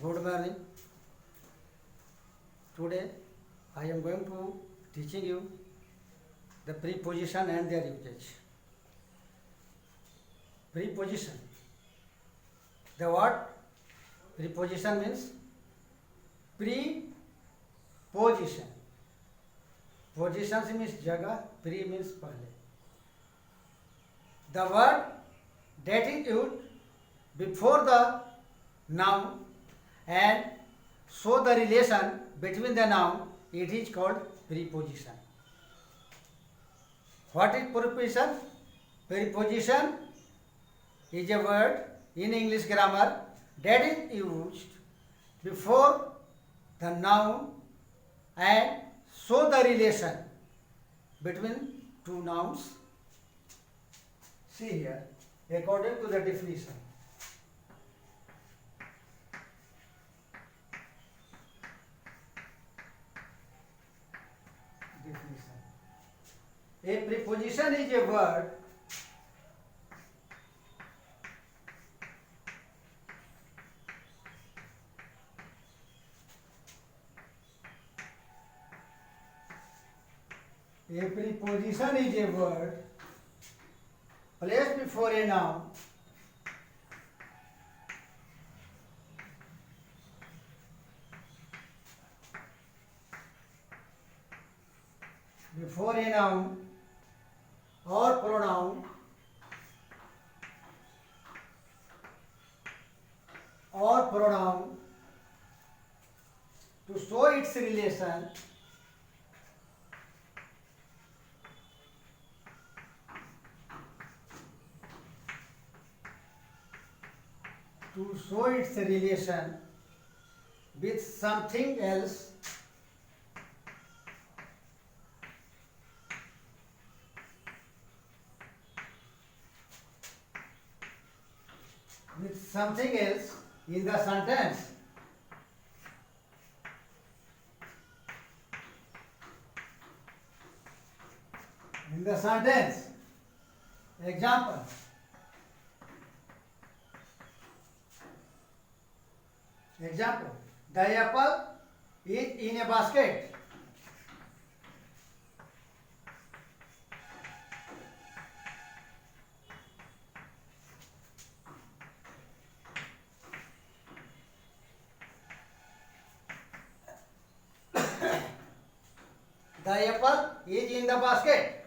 Good morning. Today I am going to teaching you the preposition and their usage. Preposition. The word preposition means preposition. Position means जगह, pre means पहले. The word that is used before the noun and show the relation between the noun, it is called preposition. What is preposition? Preposition is a word in English grammar that is used before the noun and show the relation between two nouns. See here, according to the definition. A preposition is a word placed before a noun or pronoun to show its relation with something else in the sentence. Example. The apple is in a basket. The apple is in the basket.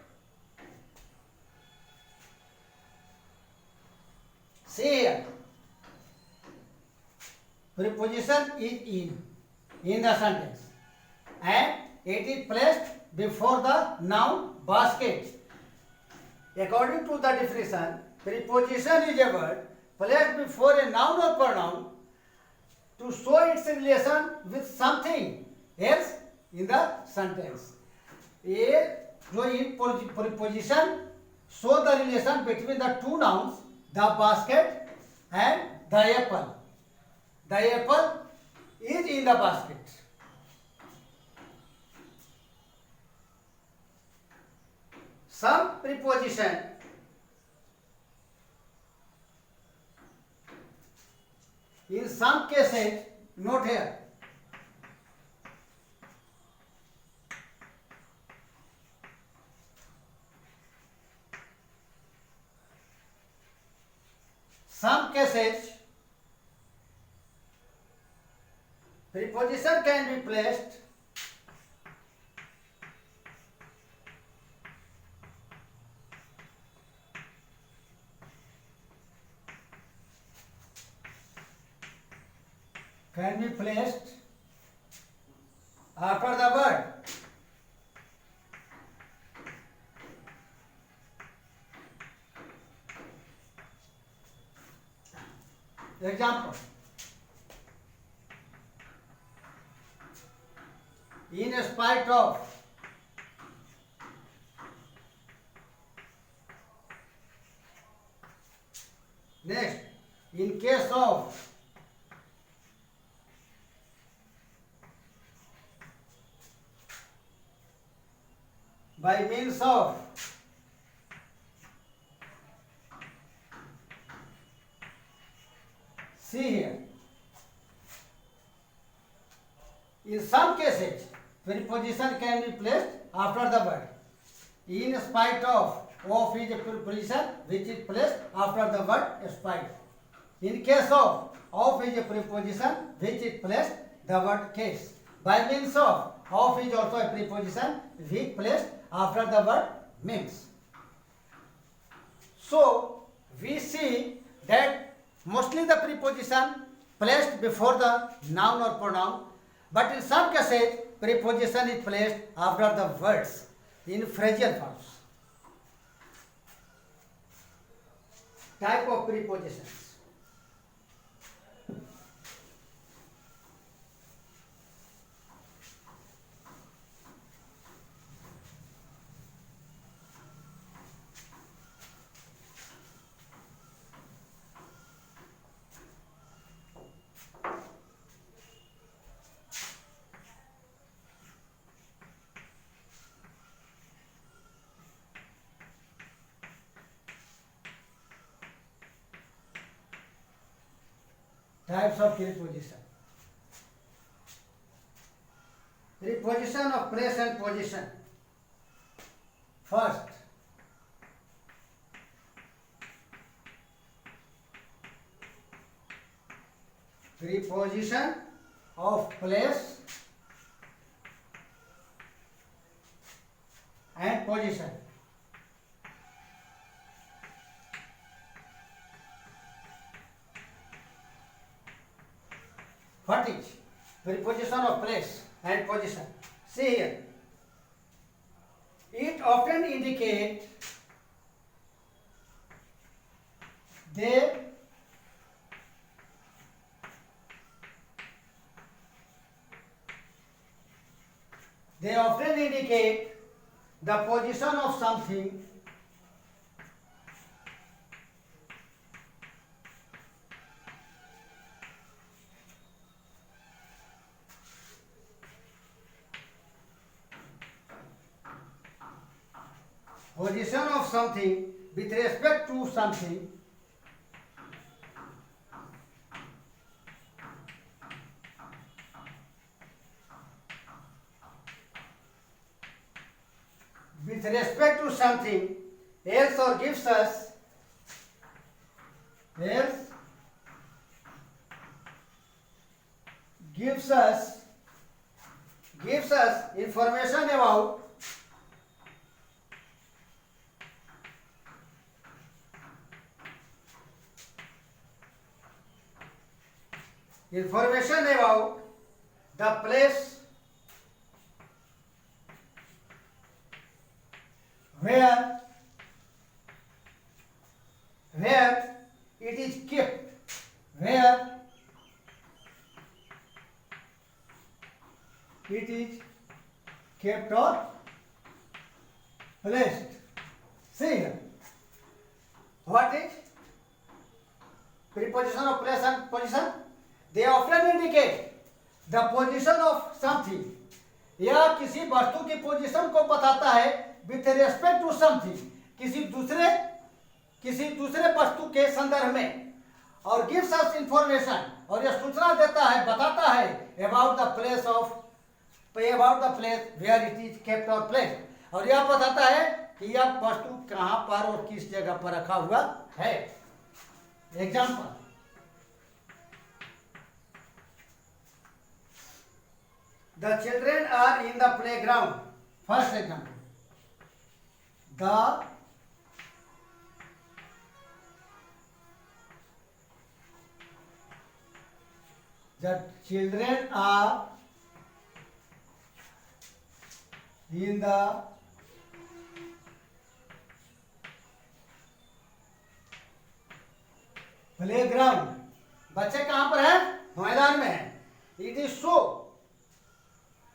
See here. Preposition is in the sentence and it is placed before the noun basket. According to the definition, preposition is a word placed before a noun or pronoun to show its relation with something else in the sentence. ये जो in preposition show the relation between the two nouns, the basket and the apple. The apple is in the basket. Some preposition in some cases, note here. Some cases preposition can be placed after the word. Example. In spite of. Next, in case of. By means of. See here. cases, preposition can be placed after the word. In spite of is a preposition which is placed after the word spite. In case of is a preposition which is placed the word case. By means of is also a preposition which placed after the word means. So we see that mostly the preposition placed before the noun or pronoun, but in some cases preposition is placed after the words in phrasal forms. Type of prepositions. Types of preposition. Preposition of place and position. First, preposition of place and position. What is preposition of place and position? See here. It often indicates they often indicate the position of something with respect to something else or gives us information about the place where it is kept, or placed. See here. What is preposition of place and position? They often indicate the position of something. यह किसी वस्तु की position को बताता है with respect to something, किसी दूसरे वस्तु के संदर्भ में, और गिव्स अस इंफॉर्मेशन, और यह सूचना देता है, बताता है about the place where it is kept और प्लेस, और यह बताता है कि यह वस्तु कहां पर और किस जगह पर रखा हुआ है. Example, the children are in the playground. First example, the children are in the playground. बच्चे कहां पर हैं? मैदान में है. It is so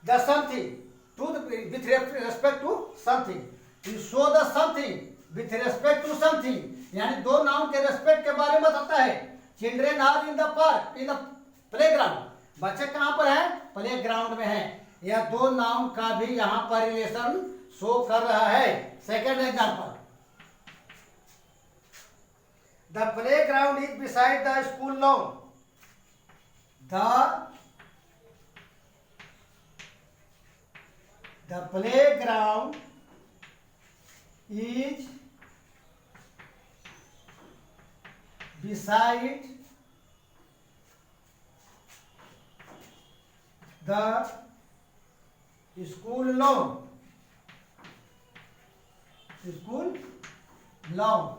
the something with respect to something. You show the something with respect to something, यानी दो noun के रेस्पेक्ट के बारे में बताता है. Children are in the park, in the playground. बच्चे कहां पर हैं? प्लेग्राउंड में हैं. यह दो नाउन का भी यहां पर रिलेशन शो कर रहा है. Second example, the playground is beside the school lawn. The The playground is beside the school lawn. School lawn.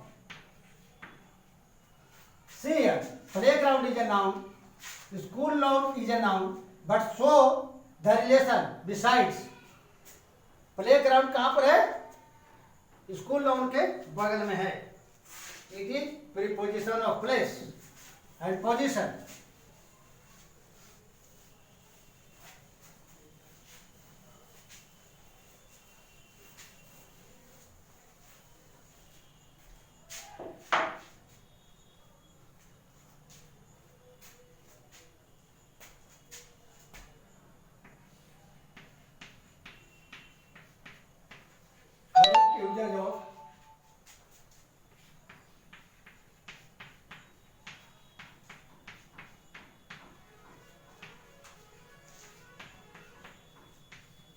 See here, playground is a noun, school lawn is a noun, but show the relation besides. Playground कहाँ पर है? School lawn के बगल में है. It is preposition of place and position.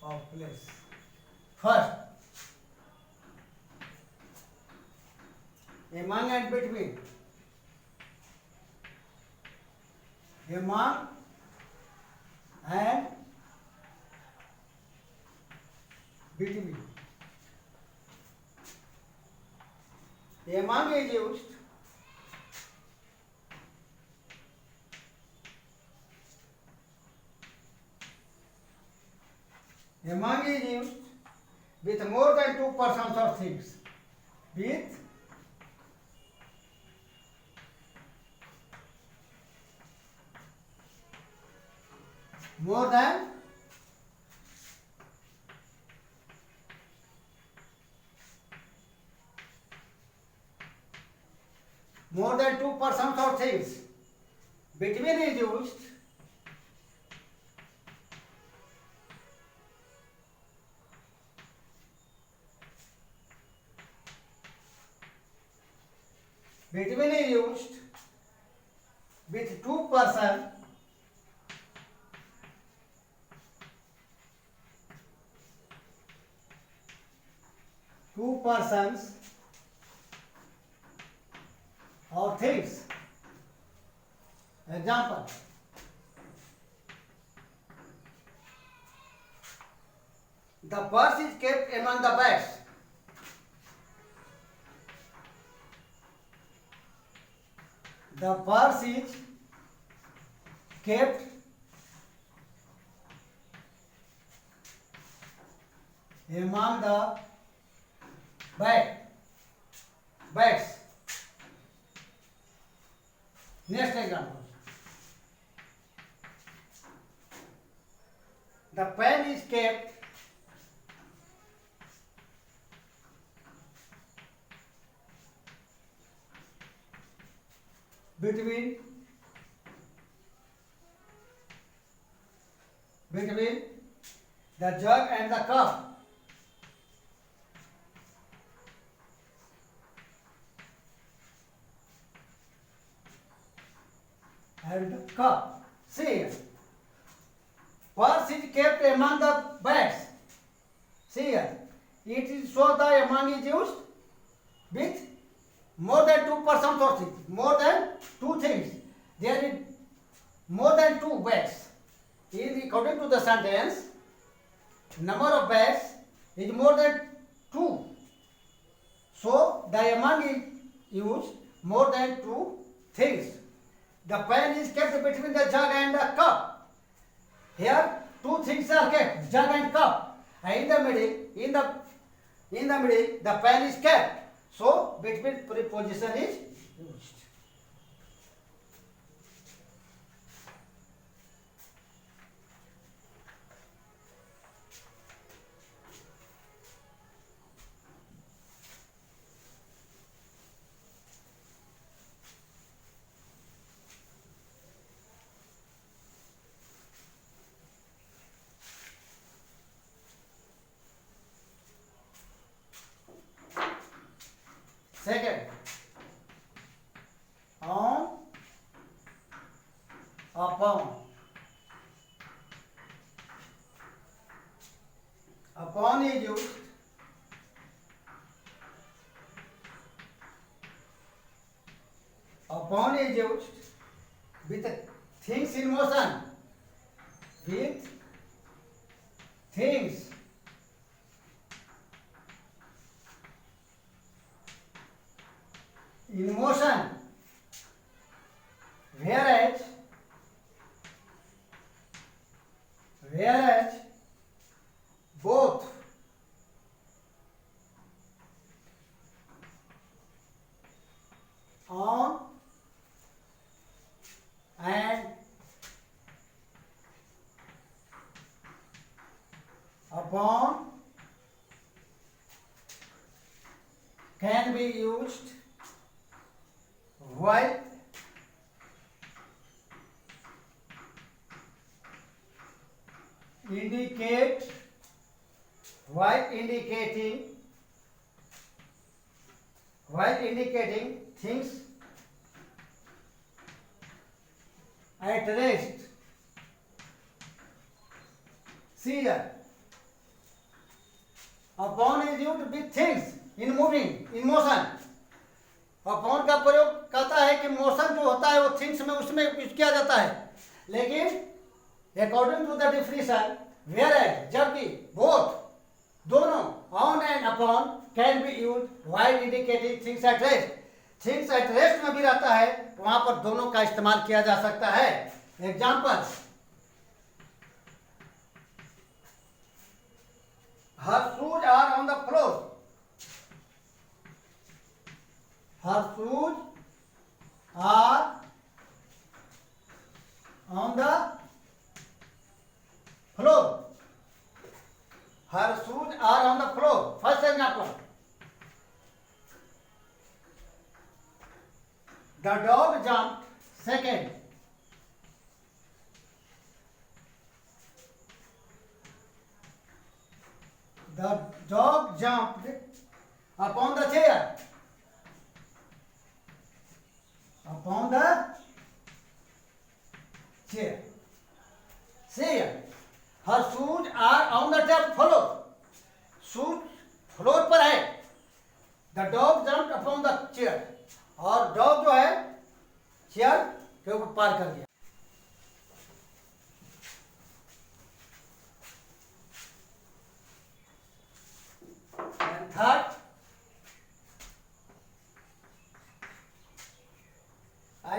Of place. First, among and between. Among and between. Among is used among is used with more than two persons or things. With more than two persons or things. Between is used with two persons or things. Example, the purse is kept among the bags. The purse is kept among the bags. Next example. The pen is kept between the jug and the cup. See here. Purse is kept among the bags. See here. It is so the among is used with more than two persons or things. More than two things. There is more than two bags. According to the sentence, number of bags is more than two. So the among is used more than two things. The pen is kept between the jug and the cup. Here two things are kept, jug and cup. And in the middle, the pen is kept. So between preposition is used. Second, on, upon. upon is used with things in motion, with things in motion, whereas both on and upon can be used while indicating things at rest. See here, upon is used with things in motion. Upon का प्रयोग कहता है कि motion जो होता है वो things में उसमें यूज किया जाता है, लेकिन according to the definition whereas जबकि बोथ दोनों on and upon can be use while indicating things at rest. Things at rest में भी रहता है, वहां पर दोनों का इस्तेमाल किया जा सकता है. Example, her shoes are on the floor. Her shoes are on the floor. Her shoes are on the floor. First example. The dog jumped. Second. The dog jumped upon the chair. Upon the chair. See here. Her shoes are on the top floor. Shoes floor पर है. The dog jumped upon the chair. और dog जो है chair के ऊपर पार कर गया. And third, I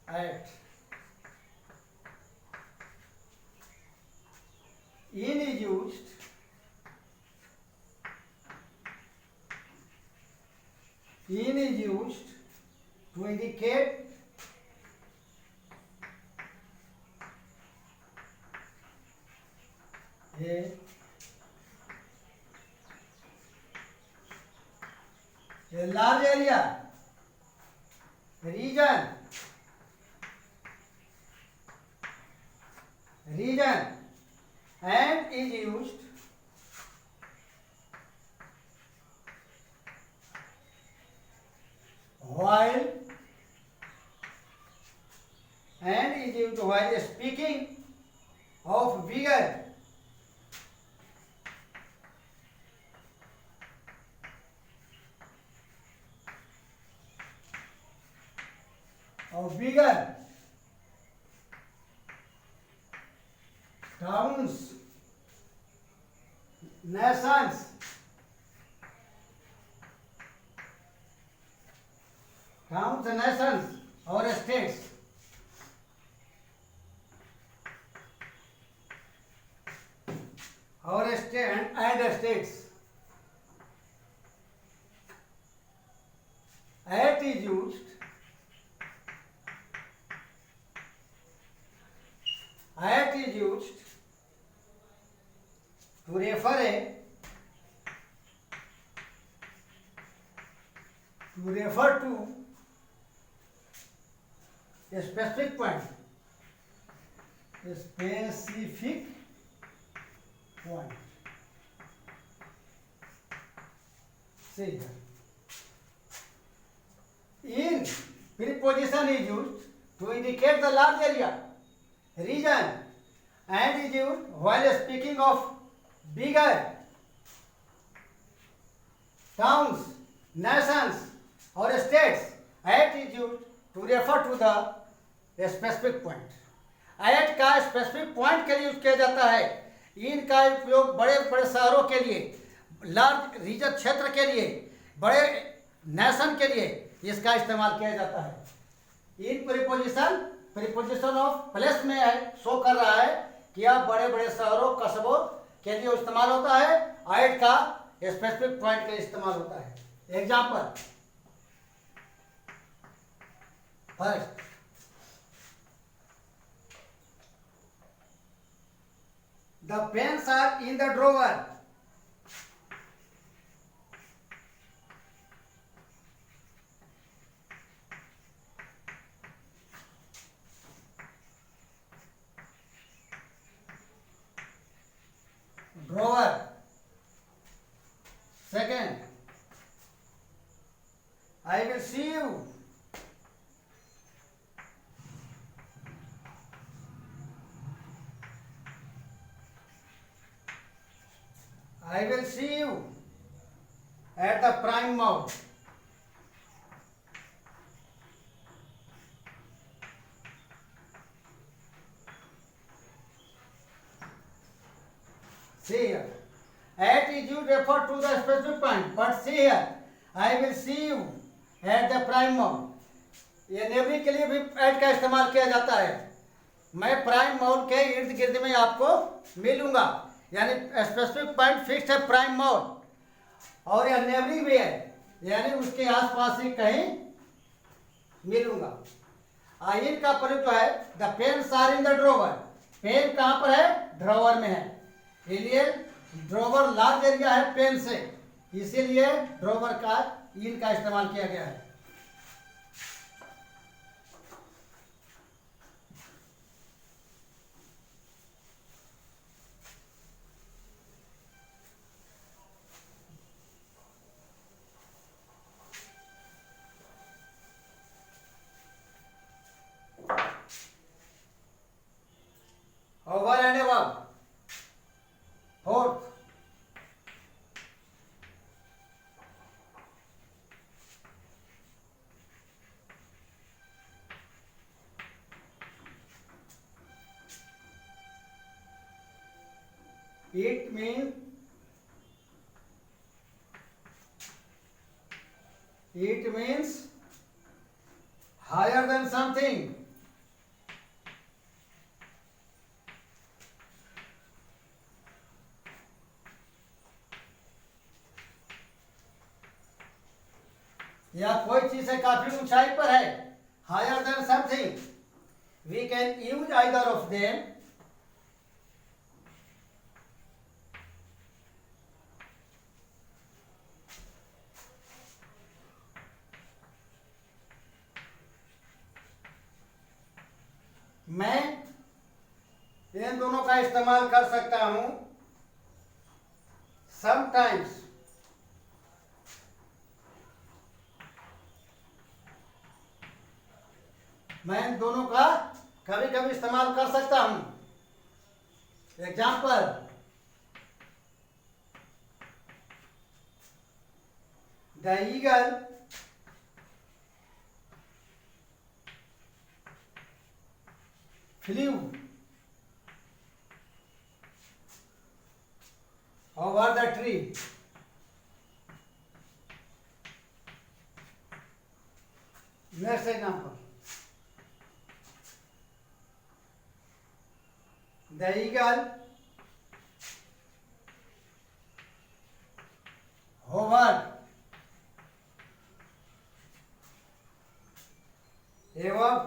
at in is used to indicate a large area, region, and is used while speaking of vigor. Towns, nations, or states. And states. At is used to refer to a specific point. See here. In preposition is used to indicate the large area, region, and is used while speaking of bigger towns, nations or states. At is used to refer to the specific point. At का specific point के लिए use किया जाता है. इन का उपयोग बड़े बड़े शहरों के लिए, लार्ज रीजन क्षेत्र के लिए, बड़े नेशन के लिए इसका इस्तेमाल किया जाता है. इन प्रीपोजिशन ऑफ प्लेस में है, शो कर रहा है कि अब बड़े बड़े शहरों कस्बों के लिए इस्तेमाल होता है. एट का स्पेसिफिक पॉइंट के लिए इस्तेमाल होता है. Example first, the pens are in the drawer. Drawer. Second, I will see you. I will see you at the prime mount. See here. At is you refer to the specific point, but see here. I will see you at the prime mount. ये नेबरी के लिए भी eight का इस्तेमाल किया जाता है. मैं प्राइम माउंट के इर्द गिर्द में आपको मिलूंगा, यानी स्पेसिफिक पॉइंट फिक्स है प्राइम माउंट, और यह नेबरी भी है, यानी उसके आसपास ही कहीं मिलूंगा. इन का प्रयोग जो है, the pens are in the drawer. Pen कहाँ पर है? ड्रॉवर में है. इसलिए ड्रॉवर लार्ज एरिया है पेन से, इसीलिए ड्रॉवर का इन का इस्तेमाल किया गया है. Over and above. Fourth, it means higher than something. या कोई चीज से काफी ऊंचाई पर है. Higher than something. We can use either of them. मैं इन दोनों का इस्तेमाल कर सकता हूं. समटाइम्स. मैं इन दोनों का कभी कभी इस्तेमाल कर सकता हूं. Example, the eagle flu over the tree. Next example, the eagle hovered above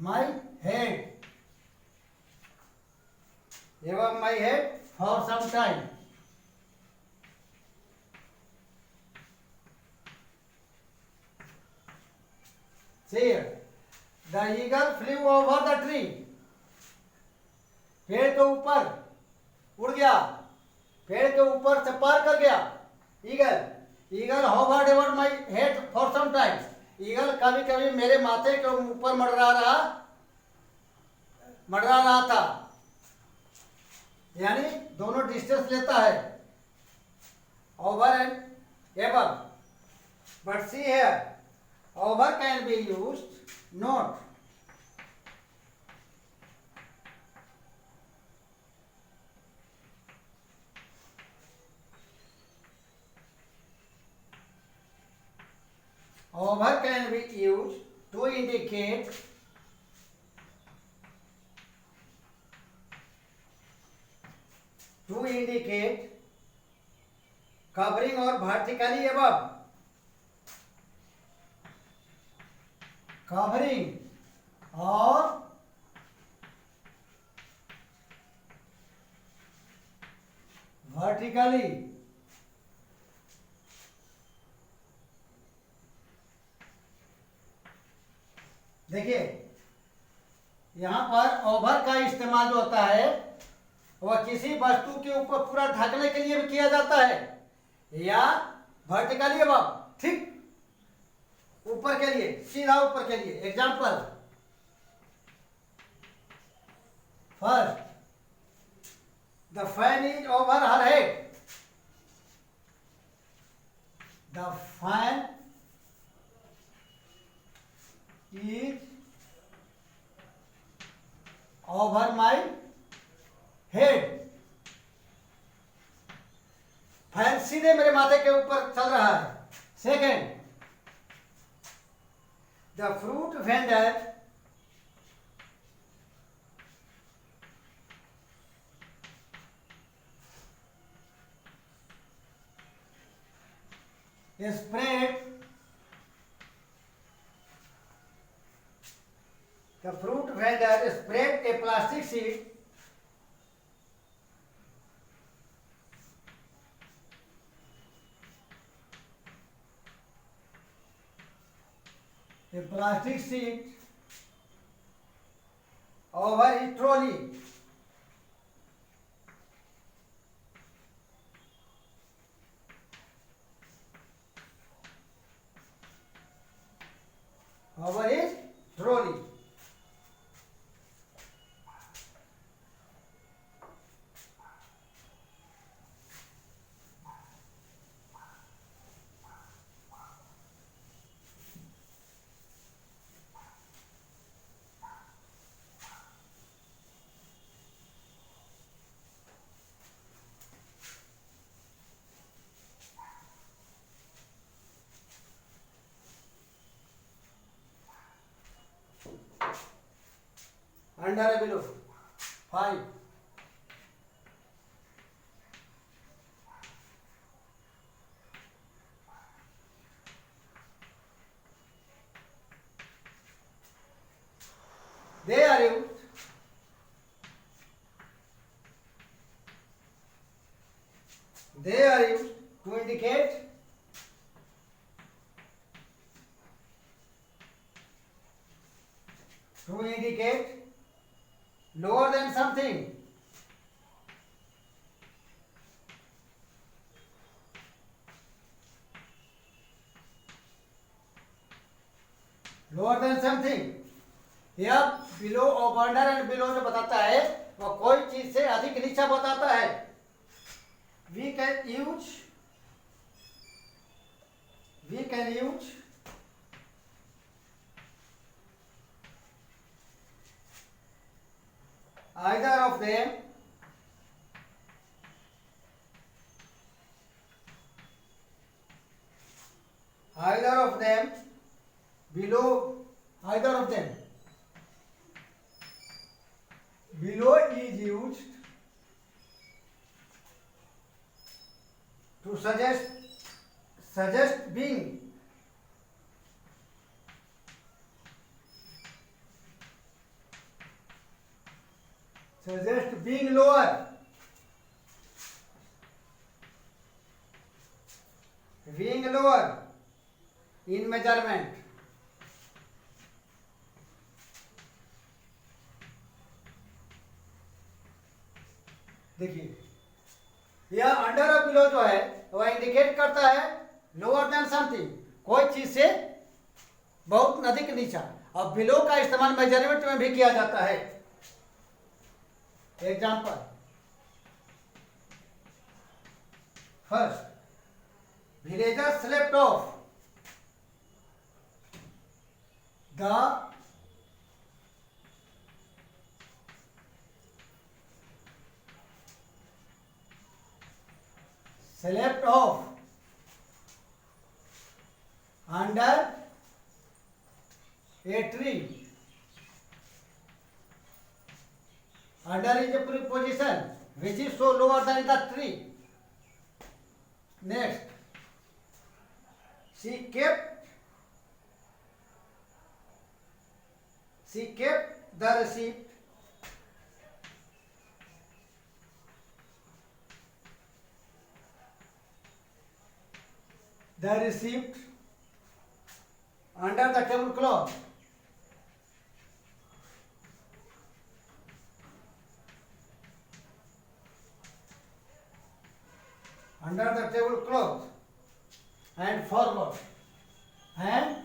my head for some time. See here. The eagle flew over the tree. पेड़ के ऊपर उड़ गया, पेड़ के ऊपर से पार कर गया. Eagle hovered over my head for some time. Eagle कभी कभी मेरे माथे के ऊपर मंडरा रहा था, यानी दोनों डिस्टेंस लेता है, over and above. But see here, over can be used note. Over can be used to indicate covering or vertically above. Covering or vertically. देखिए यहां पर ओवर का इस्तेमाल जो होता है वह किसी वस्तु के ऊपर पूरा ढकने के लिए भी किया जाता है, या वर्टिकली अबव, ठीक ऊपर के लिए, सीधा ऊपर के लिए। Example, first, the fan is over her head. The fan is over my head। Fan सीधे मेरे माथे के ऊपर चल रहा है। Second, the fruit vendor spread The fruit vendor spread a plastic sheet over his trolley. Over his trolley. Under or below? 5. They are used to indicate lower than something. Lower than something. यह below और under and below जो बताता है वह कोई चीज से अधिक नीचा बताता है। We can use either of them below is used to suggest being lower, in measurement. देखिए यह अंडर और बिलो जो है वह इंडिकेट करता है लोअर देन समथिंग, कोई चीज से बहुत नदी के नीचे। अब बिलो का इस्तेमाल मेजरमेंट में भी किया जाता है। Example, first, villager slept of the slept off under a tree. Under is a preposition which is so lower than the tree. Next, she kept the receipt under the tablecloth. Under the tablecloth and forward. And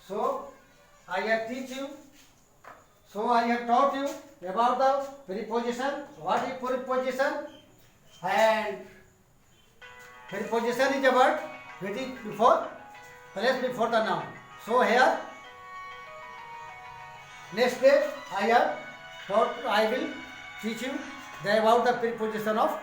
so I have taught you about the preposition. What is preposition? And preposition is a word which is placed before the noun. So here, next day I will teach you about the preposition of